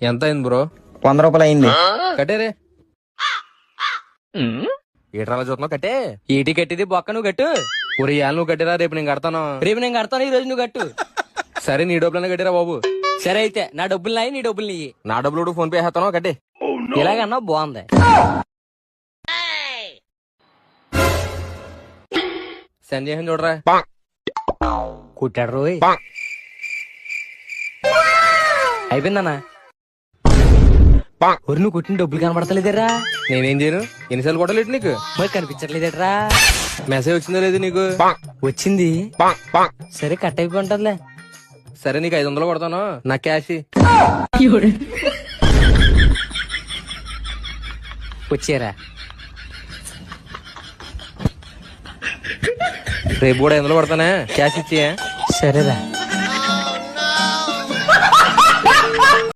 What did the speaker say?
ఎంత అయింది బ్రో? 100 రూపాయలు అయింది. కట్టేరే. ఏట్రాల చూస్తున్నావు? కట్టే. ఏటి కట్టిది బొక్క నువ్వు కట్టు. ఒరే ఇవాళ నువ్వు కట్టిరా, రేపు నేను కడతాను. రేపు నేను కడతాను, ఈ రోజు నువ్వు కట్టు. సరే నీ డబ్బులనే కట్టిరా బాబు. సరే అయితే నా డబ్బులు నాయి, నీ డబ్బులు నీయి. నా డబ్బులు ఫోన్ పే చేస్తాను, కట్టే. ఇలాగన్నా బాగుంది. సెండ్ చేసి చూడరా. కుట్టాడు రోయ్. అయిపోయిందన్నా. ఒరి నువ్వు కుట్టిన డబ్బులు కనబడతలేదేరా? నేనేం చేయను? ఎన్నిసార్లు కొట్టలేదు నీకు? మరి కనిపించట్లేదేట్రా? మెసేజ్ వచ్చిందో లేదు నీకు? వచ్చింది. సరే కట్ అయిపోతుందిలే. సరే నీకు 500 కొడతాను, నా క్యాష్. వచ్చారా? రేపు కూడా 500 కొడతానే, క్యాష్ ఇచ్చి. సరేరా.